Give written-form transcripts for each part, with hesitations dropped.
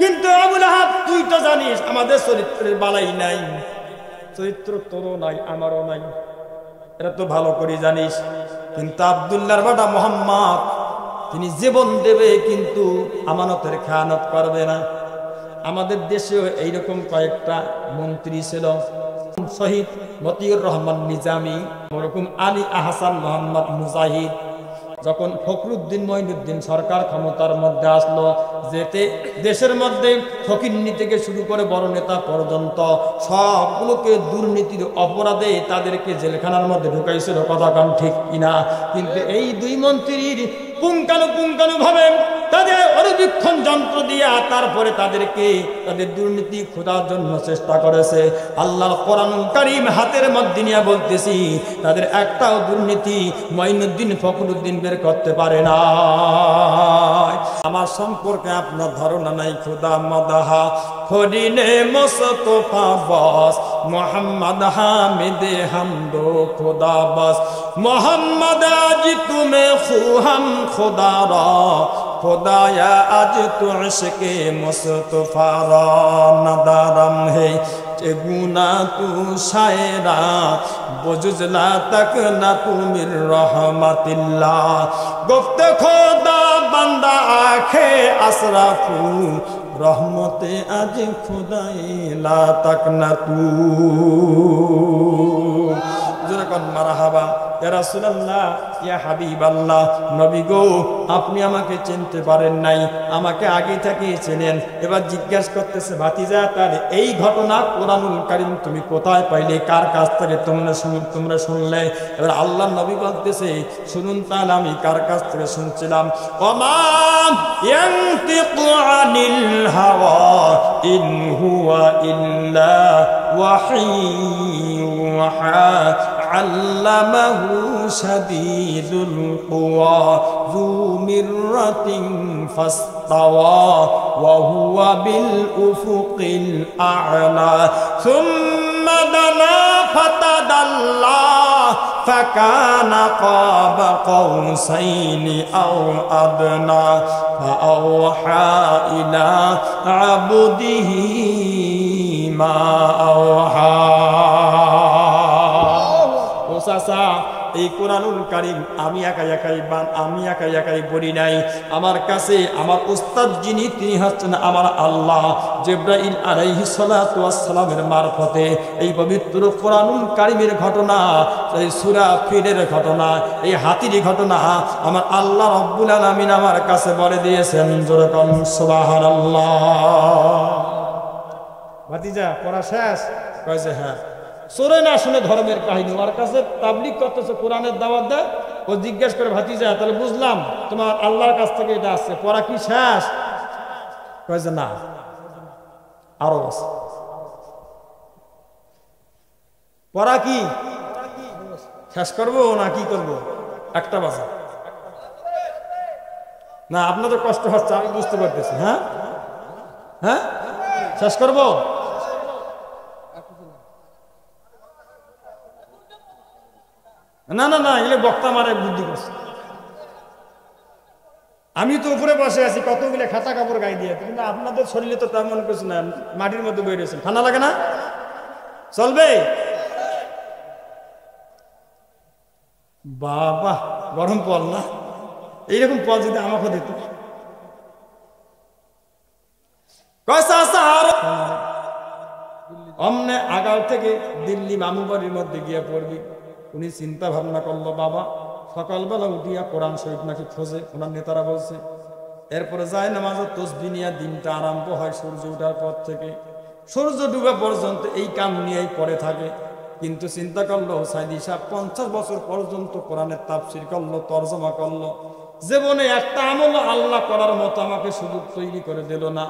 কিন্তু আবুল আহাব তুই তো জানিস আমাদের চরিত্রের বালাই নাই, চরিত্র তোরও নাই আমারও নাই, এটা তো ভালো করে জানিস। কিন্তু আব্দুল্লাহর বেটা মুহাম্মদ তিনি জীবন দেবে কিন্তু আমানতের খেয়ানত করবে না। আমাদের দেশেও এইরকম কয়েকটা মন্ত্রী ছিল, শহীদ মতিউর রহমান নিজামী, ওরকম আলী আহসান মোহাম্মদ মুজাহিদ। যখন ফখরুদ্দিন মঈনুদ্দিন সরকার ক্ষমতার মধ্যে আসলো, যেতে দেশের মধ্যে ফকিন্নি থেকে শুরু করে বড় নেতা পর্যন্ত সবগুলোকে দুর্নীতির অপরাধে তাদেরকে জেলখানার মধ্যে ঢুকাইছিল, কথা কান ঠিক কিনা? কিন্তু এই দুই মন্ত্রীর পুঙ্খানুপুঙ্খানুভাবে তাদের অনুবীক্ষণ যন্ত্র দিয়া তারপরে তাদেরকে তাদের দুর্নীতি খোঁজার জন্য চেষ্টা করেছে। আল্লাহর কোরআনুল কারীম হাতের মধ্যে নিয়ে বলতেছি, তাদের একটাও দুর্নীতি মঈনুদ্দিন ফখরুদ্দিন বের করতে পারে না। আমার সম্পর্কে আপনার ধারণা নাই, খুদা মাদাহা ফরিনে মুস্তাফা বাস মোহাম্মদ হামিদে হামদো খুদা বাস মোহাম্মদ আজ তুমি খুহাম খুদা রা खुदाया आज तो इश्क़े मुस्तफ़ा रा नदारम है गुना तू शायरा बुजुजला तक न तू मिर रहमतिल्लाह गुफ्त खुदा बंदा आखे असराफू रहमते आज खुदाए ला तक न तू जुरकन मरहबा या রাসূলুল্লাহ ইয়া হাবিবাল্লাহ। নবী গো, আপনি আমাকে চিনতে পারেন নাই, আমাকে আগে থেকে চেনেন। এবার জিজ্ঞাসা করতেছে, ভাতিজা তার এই ঘটনা কোরআনুল কারীম তুমি কোথায় পাইলে, কার কাছ থেকে তোমরা শুনলে? এবার আল্লাহর নবী বলতেছে, শুনুন তাহলে আমি কার কাছ থেকে শুনছিলাম। ওমা ইয়ানতিকু আনিল হাওয়া ইন হুয়া ইল্লা ওয়াহয়ুহা আল্লামাহু শাদীদুল কুওয়া যু মিররাতিন ফাসতাওয়া ওয়া হুয়া বিল উফুকিল আ'লা সুম্মা দানা ফাতাদাল্লা ফাকানা কাবা কাউসাইনি আও আদনা ফাআওহা ইলা আবদিহি মা আওহা। এই কোরআনুল কারীম আমি একাই পড়ি নাই। আমার কাছে আমার উস্তাদ যিনি, তিনি হচ্ছেন আমার আল্লাহ। জিবরাইল আলাইহিস সালাতু ওয়াস সালামের মারফতে এই পবিত্র কোরআনুল কারীমের ঘটনা, এই সূরা ফিলের ঘটনা, এই হাতির ঘটনা আমার আল্লাহ রাব্বুল আলামিন আমার কাছে বলে দিয়েছেন। জোরে কোন সুবহানাল্লাহ। ভাতিজা পড়া শেষ? কইছে হ্যাঁ। সোরে না শুনে ধর্মের কাহিনী, ওর কাছে তাবলীগ করতেছে, কোরআনের দাওয়াত দেয়। ও জিজ্ঞেস করে, ভাতিজা তাহলে বুঝলাম তোমার আল্লাহর কাছ থেকে এটা আসছে, পড়া কি শেষ? কয়েছে না, আরো আছে। পড়া কি শেষ করবো না কি করবো? একটা বাজে না, আপনাদের কষ্ট হচ্ছে আমি বুঝতে পারতেছি। হ্যাঁ হ্যাঁ, শেষ করবো? না না না, এগুলো বক্তা মারে বুদ্ধি করছে। আমি তো উপরে বসে আছি, কতগুলো খাতা কাপড় গায়ে দিয়ে, কিন্তু আপনাদের শরীরে তো তেমন কিছু না, মাটির মধ্যে বয়ে রয়েছেন। ঠান্ডা লাগে না? চলবে? বাবা গরম পল না, এইরকম পল যদি আমাকে দিত। অমনে আগাল থেকে দিল্লি মামু বাড়ির মধ্যে গিয়ে পড়বি। উনি চিন্তা ভাবনা করলো, বাবা সকালবেলা উঠিয়া কোরআন শরীফ নাকি খোঁজে, ওনার নেতারা বলছে। এরপরে যায় নামাজের তসবিহ নিয়ে দিনটা আরম্ভ হয় সূর্য ওঠার পর থেকে সূর্য ডুবা পর্যন্ত এই কাম নিয়েই পড়ে থাকে। কিন্তু চিন্তা করলো সাইদি সাহেব 50 বছর পর্যন্ত কোরআনের তাফসীর করলো, তরজমা করলো, জীবনে একটা আমল আল্লাহ করার মতো আমাকে সুযোগ তৈরি করে দিল না।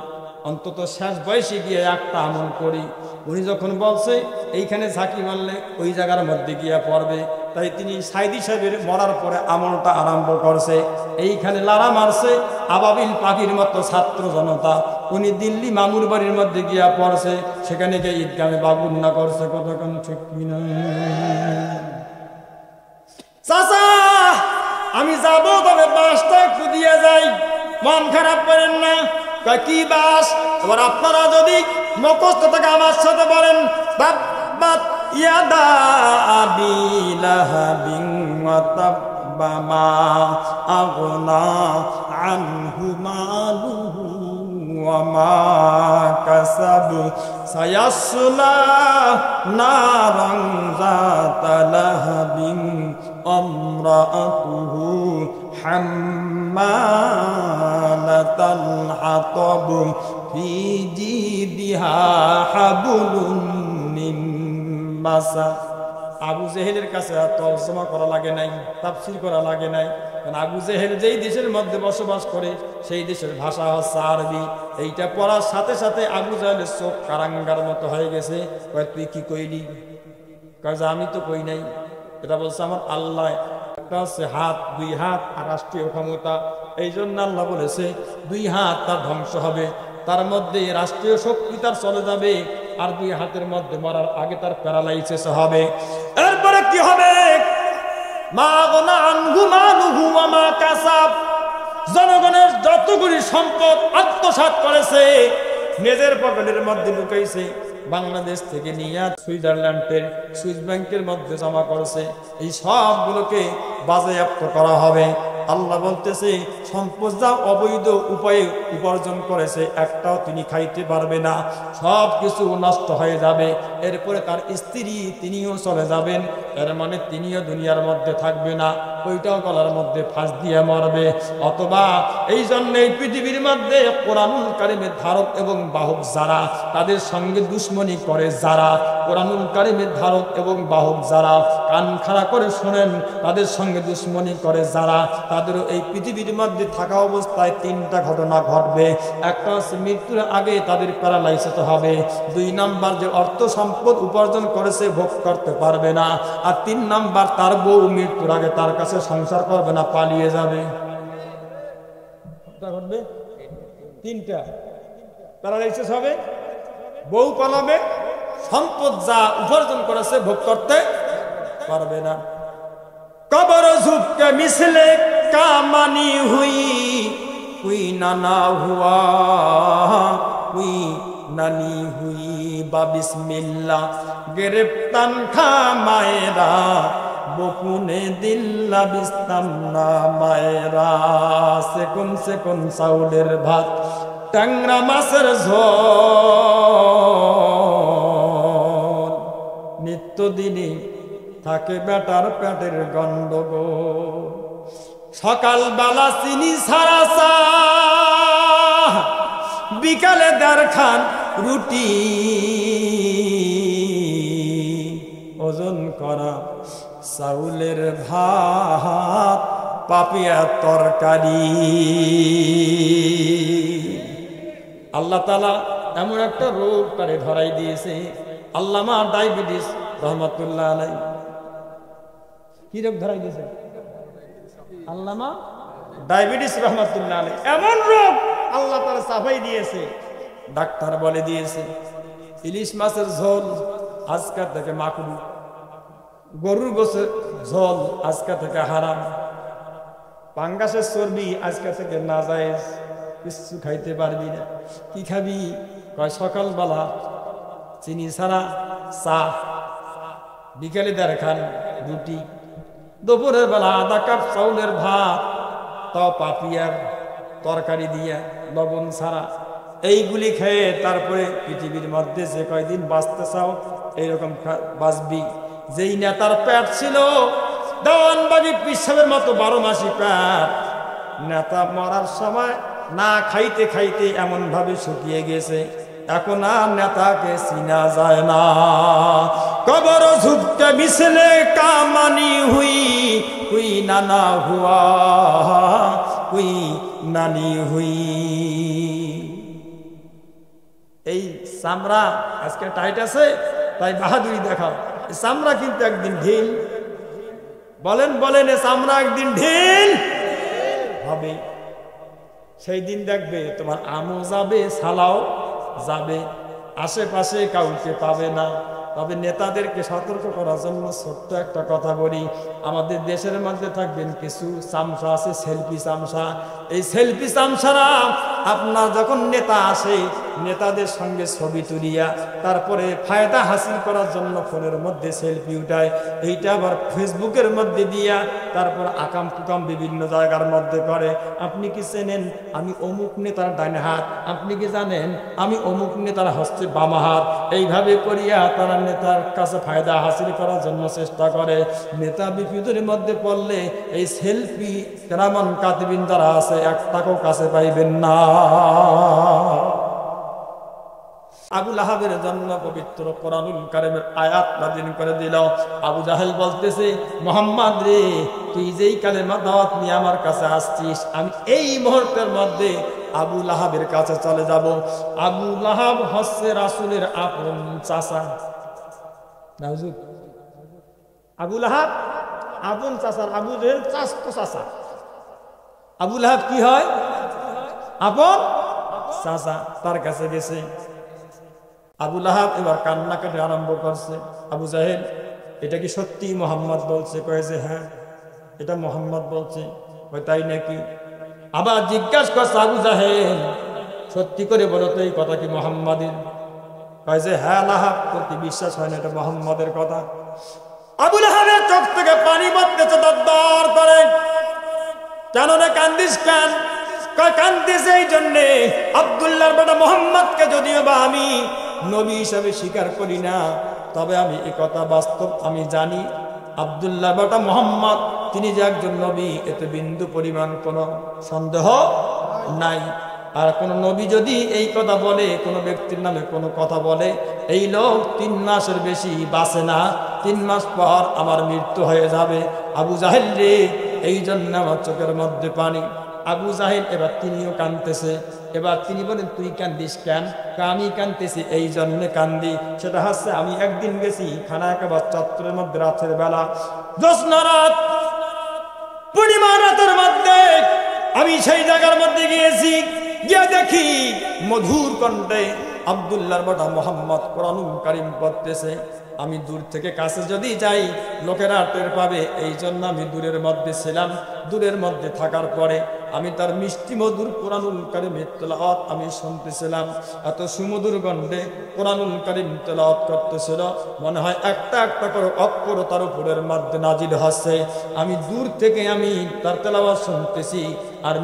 অন্তত শেষ বয়সে গিয়ে একটা আমল করি। উনি যখন বলছে এইখানে ঝাঁকি মারলে ওই জায়গার মধ্যে গিয়া পড়বে, তাই তিনি সাইদি সাহেবের মরার পরে আমলটা আরম্ভ করছে। এইখানে লারা মারছে আবাবিল পাখির মতো ছাত্র জনতা। উনি দিল্লি মামুর বাড়ির মধ্যে গিয়া পড়ছে, সেখানে গিয়ে ঈদগাহে বাগুন্না করছে। কতক্ষণ ঠিক কিনা? চাচা আমি যাবো, তবে বাসটা একটু দিয়ে যাই, মন খারাপ করেন না। কি বাস? এবার আপনারা যদি মুখস্থ থেকে আমার সাথে বলেন তাব্বাত ইয়াদা আবি লাহাবিন ওয়া তাব্বা মা আগনা আনহু মালুহু ওয়া মা কাসাব সায়াসলা নারান যাতা লাহাবিন আমরাতুহু হাম্মালাতাল হাতাব ফি জিদিহা হাবলুন মিন মাসাদ। আবু জেহেলের কাছে তর্জমা করা লাগে নাই, তাফসীর করা লাগে নাই, কারণ আবু জেহেল যেই দেশের মধ্যে বসবাস করে সেই দেশের ভাষা হচ্ছে আরবি। এইটা পড়ার সাথে সাথে আবু জেহেলের চোখ কারাঙ্গার মতো হয়ে গেছে। কয় তুই কি কইলি? কয় যে আমি তো কই নাই, এটা বলছে আমার আল্লাহ। একটা হচ্ছে হাত, দুই হাত আর রাষ্ট্রীয় ক্ষমতা। এই জন্য আল্লাহ বলেছে দুই হাত তার ধ্বংস হবে, তার মধ্যে রাষ্ট্রীয় শক্তি তার চলে যাবে, আর দুই হাতের মধ্যে মরার আগে তার প্যারালাইসিস হবে। এরপরে কি হবে? মা গনা আনহু মালুহু ওয়া মা কাসাব। জনগণের যতগুলি সম্পদ আত্মসাৎ করেছে, নিজের পকেটের মধ্যে ঢুকাইছে, বাংলাদেশ থেকে নিয়ে সুইজারল্যান্ডের সুইস ব্যাংকের মধ্যে জমা করেছে, এই সবগুলোকে বাজেয়াপ্ত করা হবে। আল্লাহ বলতেছে সম্পদ যা অবৈধ উপায়ে উপার্জন করেছে একটাও তিনি খাইতে পারবে না, সব কিছু নষ্ট হয়ে যাবে। এরপরে তার স্ত্রী তিনিও চলে যাবেন, এর মানে তিনিও দুনিয়ার মধ্যে থাকবে না, ওইটাও গলার মধ্যে ফাঁস দিয়ে মরবে। অথবা এই জন্য এই পৃথিবীর মধ্যে কোরআনুল কারিমের ধারক এবং বাহক যারা, তাদের সঙ্গে দুশ্মনী করে যারা, কোরআনুল কারিমের ধারক এবং বাহক যারা, কান খাড়া করে শোনেন, তাদের সঙ্গে দুশ্মনী করে যারা, তাদেরও এই পৃথিবীর মধ্যে থাকা অবস্থায় তিনটা ঘটনা ঘটবে। একটা হচ্ছে মৃত্যুর আগে তাদের প্যারালাইসিস হবে, দুই নাম্বার যে অর্থ সম্পদ উপার্জন করেছে ভোগ করতে পারবে না, আর তিন নাম্বার তার বউ মৃত্যুর আগে তার কাছে সংসার করবে না, পালিয়ে যাবে। ঘটবে তিনটা, প্যারালাইসিস হবে, বউ পালাবে, সম্পদ যা উপার্জন করেছে ভোগ করতে পারবে না। কবর ঝুঁকে মিসলে কামানি হুই হুই নানা হুয়া হুই নানি হুই বা বিসমিল্লাহ গেরেপ্তান খা মায়েরা বকুনে দিল্লা বিস্তাম না মায়েরা। সেকুন সেকুন চাউলের ভাত, ট্যাংরা মাছের ঝোল, নিত্যদিনই থাকে বেটার পেটের গন্ডগোল। সকালবেলা চিনি ছাড়া চা, বিকালে দেড়খান রুটি, ওজন করা চাউলের ভাত, পাপিয়া তরকারি। আল্লাহ তাআলা এমন একটা রোগ তারে ধরাই দিয়েছে, আল্লামা ডায়াবেটিস রহমাতুল্লাহ আলাইহি। কি রোগ ধরাই দিয়েছে? আল্লামা ডায়াবেটিস রহমাতুল্লাহ আলাইহি। এমন রোগ আল্লাহ তাআলা চাপাই দিয়েছে, ডাক্তার বলে দিয়েছে ইলিশ মাছের ঝোল আজকে থেকে মাকরু, গরুর গোশতের ঝোল আজকে থেকে হারাম, পাঙ্গাসের চর্বি আজকে থেকে নাজায়েজ, কিছু খাইতে পারবি না। কি খাবি? কয় সকালবেলা চিনি ছাড়া চা, বিকেলে দেড়খান রুটি, দুপুরের বেলা আধা কাপ চাউলের ভাত, তাও পাপিয়ার তরকারি দিয়া লবণ ছাড়া। এইগুলি খেয়ে তারপরে পৃথিবীর মধ্যে যে কয়দিন বাঁচতে চাও এইরকম বাঁচবি। যেই নেতার পেট ছিল দেওয়ানবাগি পিসাবের মতো 12 মাসি পেট, নেতা মরার সময় না খাইতে খাইতে এমন ভাবে শুকিয়ে গেছে, এখন আর নেতাকে চিনা যায় না। কবর ঝুঁকে মিশলে কামানি হুই হুই নানা হুয়া হুই নানি হুই। এই চামড়া আজকে টাইট আছে তাই বাহাদুরি দেখাও, চামড়া কিন্তু একদিন ঢিল। বলেন বলেন, এ চামড়া একদিন ঢিল হবে। সেই দিন দেখবে তোমার আমও যাবে, সালাও যাবে, আশেপাশে কাউকে পাবে না। তবে নেতাদেরকে সতর্ক করার জন্য ছোট্ট একটা কথা বলি, আমাদের দেশের মধ্যে থাকবেন কিছু চামচা আছে, সেলফি চামচা। এই সেলফি চামচারা আপনার যখন নেতা আসে, নেতাদের সঙ্গে ছবি তুলিয়া তারপরে ফায়দা হাসিল করার জন্য ফোনের মধ্যে সেলফি উঠায়, এইটা আবার ফেসবুকের মধ্যে দিয়া তারপর আকাম কুকাম বিভিন্ন জায়গার মধ্যে করে। আপনি কি চেনেন আমি অমুক নেতার ডাইনে হাত, আপনি কি জানেন আমি অমুক নেতার হস্তে বামা হাত। এইভাবে করিয়া তারা নেতার কাছে ফায়দা হাসিল করার জন্য চেষ্টা করে। নেতা বিপদের মধ্যে পড়লে এই সেলফি কেরামান কাতিবিন যারা আছে একটাকেও কাছে পাইবেন না। আবু লাহাবের জন্য পবিত্র কোরআনুল কারীমের আয়াত নাযিল করে দিল। আবু জাহেল বলতেছে, মুহাম্মদ রে, তুই যেই কালেমা দাওয়াত নিয়ে আমার কাছে আসছিস, আমি এই মুহূর্তের মধ্যে আবু লাহাবের কাছে চলে যাব। আবু লাহাব হচ্ছে রাসূলের আপন চাচা। আবু লাহাব আপন চাচার, আবু জাহেল চাচতো চাচা। আবু লাহাব কি হয়? আপন চাচা। তার কাছে গেছে। আবু লাহাব এবার কান্নাকাটি আরম্ভ করছে। আবু জাহেল, এটা কি সত্যি মোহাম্মদ বলছে? কয়েছে হ্যাঁ, এটা মোহাম্মদ বলছে। কয় তাই নাকি? আবার জিজ্ঞাসা করছে, আবু জাহেল সত্যি করে বলো তো এই কথা কি মোহাম্মদের? কয়েছে হ্যাঁ লাহাব, প্রতি বিশ্বাস হয় না এটা মোহাম্মদের কথা। আবু লাহাবের চোখ থেকে পানি পড়তেছে দরদর করে। কেন রে কান্দিস কেন? কান্দিস এই জন্যে, আব্দুল্লাহর বেটা মোহাম্মদকে যদিও বা আমি নবী হিসাবে স্বীকার করি না, তবে আমি এই কথা বাস্তব আমি জানি, আব্দুল্লাহ বেটা মোহাম্মদ তিনি যে একজন নবী, এতে বিন্দু পরিমাণ কোনো সন্দেহ নাই। আর কোন নবী যদি এই কথা বলে, কোনো ব্যক্তির নামে কোনো কথা বলে, এই লোক 3 মাসের বেশি বাঁচে না, 3 মাস পর আমার মৃত্যু হয়ে যাবে। আবু জাহেল রে, এই জন্য আমার চোখের মধ্যে পানি। আবু জাহেল এবার তিনিও কাঁদতেছে। এবার তিনি বলেন, তুই কান্দিস কেন? আমি কাঁদতেছি এই জন্য কান্দি, সেটা হচ্ছে আমি একদিন গেছি খানা একেবারে চত্বরের মধ্যে রাতের বেলা, জ্যোৎস্না রাত, পূর্ণিমা রাতের মধ্যে আমি সেই জায়গার মধ্যে গিয়েছি। গিয়ে দেখি মধুর কণ্ঠে আব্দুল্লাহর বেটা মোহাম্মদ কোরআনুল কারীম পড়তেছে। আমি দূর থেকে কাছে যদি যাই লোকেরা টের পাবে, এই জন্য আমি দূরের মধ্যে ছিলাম। দূরের মধ্যে থাকার পরে আমি তার মিষ্টি মধুর কোরআনুল কারীমের তেলাওয়াত আমি শুনতেছিলাম। এত সুমধুর গন্ধে কোরআনুল কারীম তেলাওয়াত করতেছিল, মনে হয় একটা একটা করে অক্ষর তার উপরের মধ্যে নাজিল হচ্ছে। আমি দূর থেকে আমি তার তেলাওয়াত শুনতেছি। আর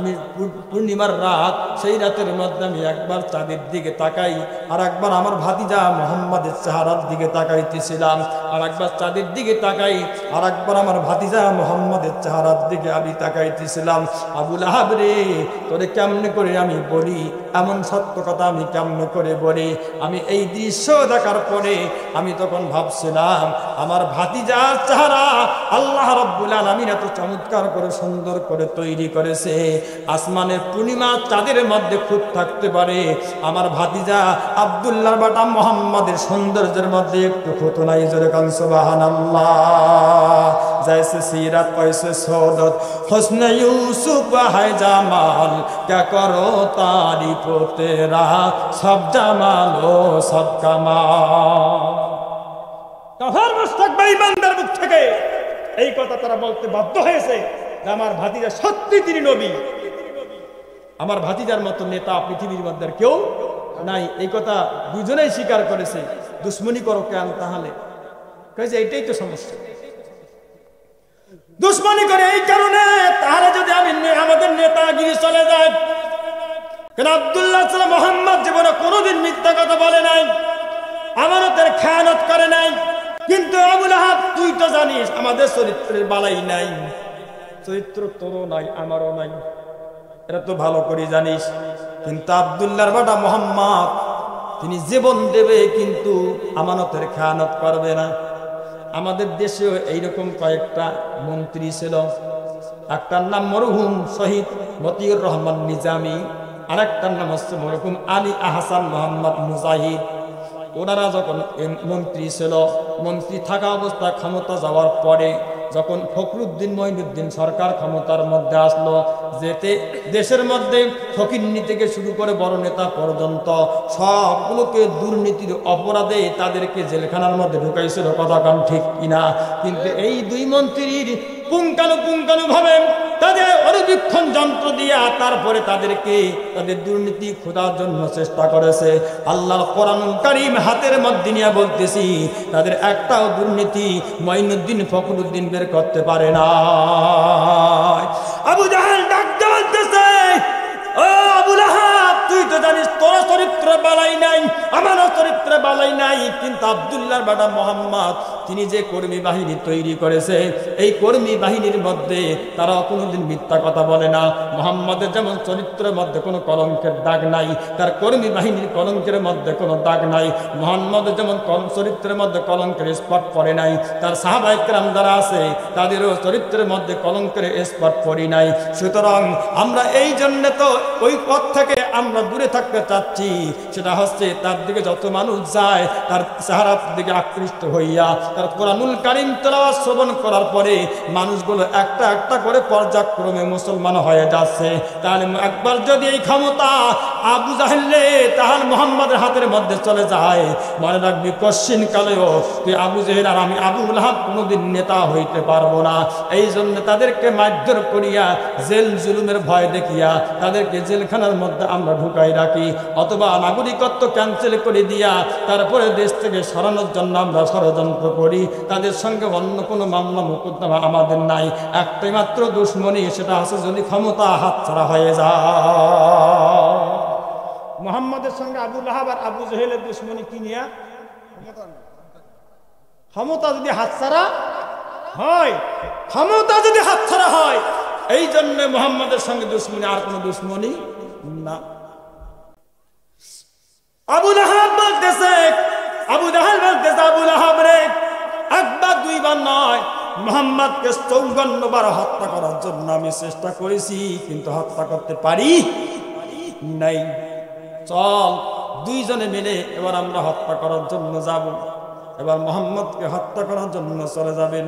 পূর্ণিমার রাত, সেই রাতের মধ্যে আমি একবার চাঁদের দিকে তাকাই, আর একবার আমার ভাতিজা মোহাম্মদের চেহারার দিকে তাকাইতেছিলাম, আর একবার চাঁদের দিকে তাকাই, আর একবার আমার ভাতিজা মোহাম্মদের চেহারার দিকে আমি তাকাইতেছিলাম। আবু লাহাব রে, তোরে কেমনে করে আমি বলি, এমন সত্য কথা আমি কেমনে করে বলি? আমি এই দৃশ্য দেখার পরে আমি তখন ভাবছিলাম, আমার ভাতিজার চেহারা আল্লাহ রাব্বুল আলামিন এত চমৎকার করে সুন্দর করে তৈরি করেছে, আসমানের পূর্ণিমা চাঁদের মধ্যে খুব থাকতে পারে, আমার ভাতিজা আব্দুল্লাহর বেটা মোহাম্মদের সৌন্দর্যের মধ্যে একটু খুঁত নাই। জোরে কান সুবহানাল্লাহ। जैसे सीरत वैसे सौदत हुस्न यूसुफ है जमाल, क्या करो तारीफ तेरा सब जमालो सब कमाल। কাফার মুশরিক বেঈমানদের মুখ থেকে এই কথা তারা বলতে বাধ্য হয়েছে যে আমার ভাতিজা সত্যি তিনি নবী, আমার ভাতিজার মতো নেতা পৃথিবীর মধ্যে কেউ নাই। এই কথা দুজনেই স্বীকার করেছে। দুশ্মনী করো কেন তাহলে? কইছে এইটাই তো সমস্যা, দুশ্মনী করে এই কারণে। তাহলে যদি আমি আমাদের নেতাগিরি চলে যায়, কেন আব্দুল্লাহ সাল্লাল্লাহু মুহাম্মদ জীবনে কোনোদিন মিথ্যা কথা বলে নাই, আমানতের খেয়ানত করে নাই। কিন্তু আবু লাহাব, তুই তো জানিস আমাদের চরিত্রের বালাই নাই, চরিত্র তোরও নাই আমারও নাই, এটা তো ভালো করে জানিস। কিন্তু আব্দুল্লাহর বেটা মুহাম্মদ তিনি জীবন দেবে কিন্তু আমানতের খেয়ানত করবে না। আমাদের দেশেও এইরকম কয়েকটা মন্ত্রী ছিল, একটার নাম মরহুম শহীদ মতিউর রহমান নিজামী, আর একটার নাম হচ্ছে মরহুম আলী আহসান মোহাম্মদ মুজাহিদ। ওনারা যখন মন্ত্রী ছিল, মন্ত্রী থাকা অবস্থায় ক্ষমতা যাওয়ার পরে যখন ফখরুদ্দিন মঈনুদ্দিন সরকার ক্ষমতার মধ্যে আসলো, যেতে দেশের মধ্যে ফকিন্নি থেকে শুরু করে বড় নেতা পর্যন্ত সবগুলোকে দুর্নীতির অপরাধে তাদেরকে জেলখানার মধ্যে ঢুকাইছিল, কথা কান ঠিক কিনা? কিন্তু এই দুই মন্ত্রীর পুঙ্খানুপুঙ্খানুভাবে তাদের অণুবীক্ষণ যন্ত্র দিয়া তারপরে তাদেরকে তাদের দুর্নীতি খোঁজার জন্য চেষ্টা করেছে। আল্লাহর কোরআনুল কারীম হাতের মধ্যে নিয়ে বলতেছি, তাদের একটাও দুর্নীতি মঈনুদ্দিন ফখরুদ্দিন বের করতে পারে না। আবু জাহেল ডাক বলতেছে, ও আবু লাহাব, তুই তো জানিস তোর চরিত্র বালাই নাই, আমারও চরিত্র বালাই নাই, কিন্তু আব্দুল্লাহর বেটা মুহাম্মদ তিনি যে কর্মী বাহিনী তৈরি করেছে, এই কর্মী বাহিনীর মধ্যে তারা কোনোদিন মিথ্যা কথা বলে না। মুহাম্মদের যেমন চরিত্রের মধ্যে কোনো কলঙ্কের দাগ নাই, তার কর্মী বাহিনীর কলঙ্কের মধ্যে কোনো দাগ নাই। মুহাম্মদের যেমন চরিত্রের মধ্যে কলঙ্কের স্পট পড়ে নাই, তার সাহাবায়ে কেরাম যারা আছে তাদেরও চরিত্রের মধ্যে কলঙ্কের স্পট পড়ে নাই। সুতরাং আমরা এই জন্য তো ওই পথ থেকে আমরা দূরে থাকতে চাচ্ছি, সেটা হচ্ছে তার দিকে যত মানুষ যায় তার চেহারার দিকে আকৃষ্ট হইয়া তার কোরআনুল কারীম তেলাওয়াত শ্রবণ করার পরে মানুষগুলো একটা একটা করে পর্যায়ক্রমে মুসলমান হয়ে যাচ্ছে। তাহলে একবার যদি এই ক্ষমতা আবু জাহেলে তাহলে মুহাম্মাদের হাতের মধ্যে চলে যায়, মনে রাখবি কশ্চিন কালেও তুই আবু জাহেল আর আমি আবু লাহাব কোনোদিন নেতা হইতে পারবো না। এই জন্য তাদেরকে মারধর করিয়া জেল জুলুমের ভয় দেখিয়া তাদেরকে জেলখানার মধ্যে আমরা ঢুকাই রাখি, অথবা নাগরিকত্ব ক্যান্সেল করে দিয়া তারপরে দেশ থেকে সরানোর জন্য আমরা ষড়যন্ত্র করি। তাদের সঙ্গে অন্য কোনো মামলা মোকদ্দমা আমাদের নাই, একটাই মাত্র দুশ্মনী, সেটা আছে যদি ক্ষমতা হাতছাড়া হয়ে যায়। মুহাম্মাদের সঙ্গে আবু লাহাব আর আবু জাহেলের দুশ্মনী কি নিয়া? ক্ষমতা যদি হাতছাড়া হয়, ক্ষমতা যদি হাতছাড়া হয়, এই জন্য মুহাম্মাদের সঙ্গে দুশ্মনী, আর কোনো দুশ্মনী না। আবু লাহাব বলতেছে, আবু জাহেল বলতেছে, আবু লাহাব রে, একবার দুইবার নয়, মুহাম্মদকে 54 বার হত্যা করার জন্য আমি চেষ্টা করেছি, কিন্তু হত্যা করতে পারি নাই। চল দুইজনে মিলে এবার আমরা হত্যা করার জন্য যাব। এবার মুহাম্মদকে হত্যা করার জন্য চলে যাবেন।